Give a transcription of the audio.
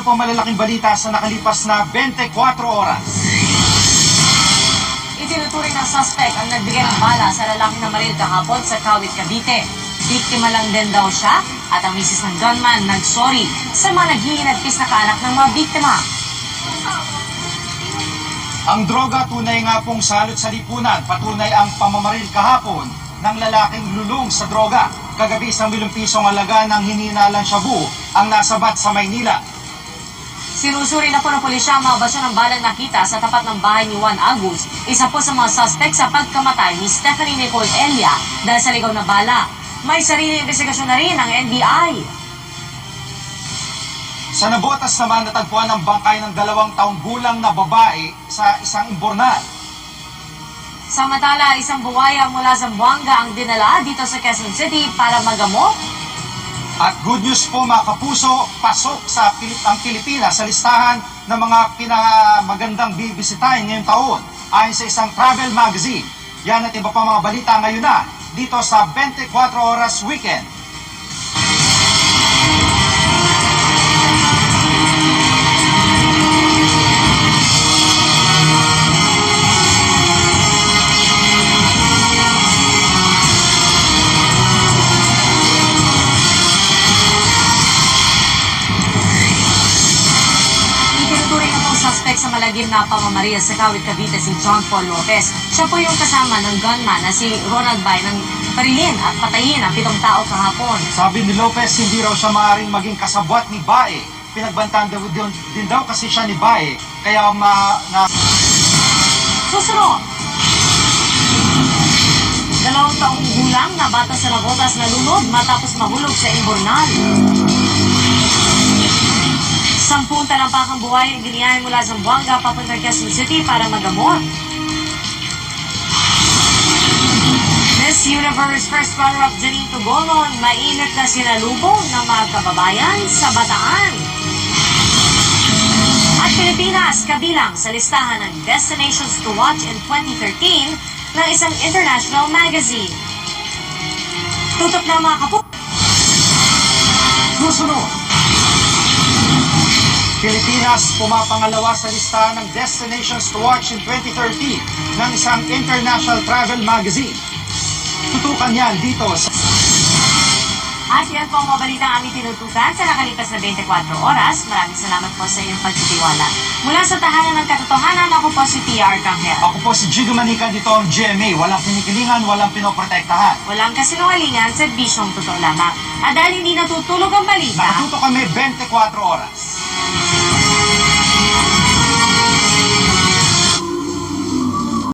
ano pang malalaking balita sa nakalipas na 24 oras? Itinuturing ng suspect ang nagbigay ng bala sa lalaking na maril kahapon sa Kawit, Cavite. Biktima lang din daw siya at ang misis ng gunman nagsorry sa mga naghihinagpis na kaanak ng mga biktima. Ang droga tunay nga pong salot sa lipunan. Patunay ang pamamaril kahapon ng lalaking lulong sa droga. Kagabi isang 1 milyong halaga ng hininalang shabu ang nasabat sa Maynila. Sinusuri na po ng pulisya ang mga basyo ng balang nakita sa tapat ng bahay ni Juan Agus, isa po sa mga suspect sa pagkamatay ni Stephanie Nicole Elia dahil sa ligaw na bala. May sariling investigasyon na rin ang NBI. Sa Nabotas naman natagpuan ang bangkay ng 2 taong gulang na babae sa isang imbornal. Samantala, isang buwaya mula Zamboanga ang dinala dito sa Quezon City para magamot. At good news po mga kapuso, pasok ang Pilipinas sa listahan ng mga pinakamagandang bibisitahin ngayong taon ayon sa isang travel magazine. Yan at iba pa mga balita ngayon na dito sa 24 Oras Weekend. Sa malagim na pamamaril sa Kawit, Cavite si John Paul Lopez. Siya po yung kasama ng gunman na si Ronald Bay ng parilin at patayin ang 7 tao kahapon. Sabi ni Lopez, hindi raw siya maaaring maging kasabwat ni Bae. Pinagbantaan din daw kasi siya ni Bae. Kaya Susunod! 2 taong gulang na bata sa Nabotas na lunod matapos mahulog sa imbornal. 10 talampakang buhay ang giniyahin mula Zamboanga papunta Quezon City para magamot. Miss Universe First Runner-up Janine Tugonon, mainit na sinalubong ng mga kababayan sa Bataan. At Pilipinas kabilang sa listahan ng Destinations to Watch in 2013 ng isang international magazine. Tutok na mga kapu... Susunod! Pilipinas pumapangalawa sa listahan ng Destinations to Watch in 2013 ng isang international travel magazine. Tutukan yan dito sa... At yan po ang mga balita ang aming tinutukan sa nakalipas na 24 oras. Maraming salamat po sa inyong pagtitiwala. Mula sa tahanan ng katotohanan, ako po si Tia Arcangel. Ako po si Gigo Manica, dito ang GMA. Walang kinikilingan, walang pinoprotektahan. Walang kasinungalingan, serbisyong totoo lamang. At dahil hindi natutulog ang balita, Nakatuto kami 24 oras.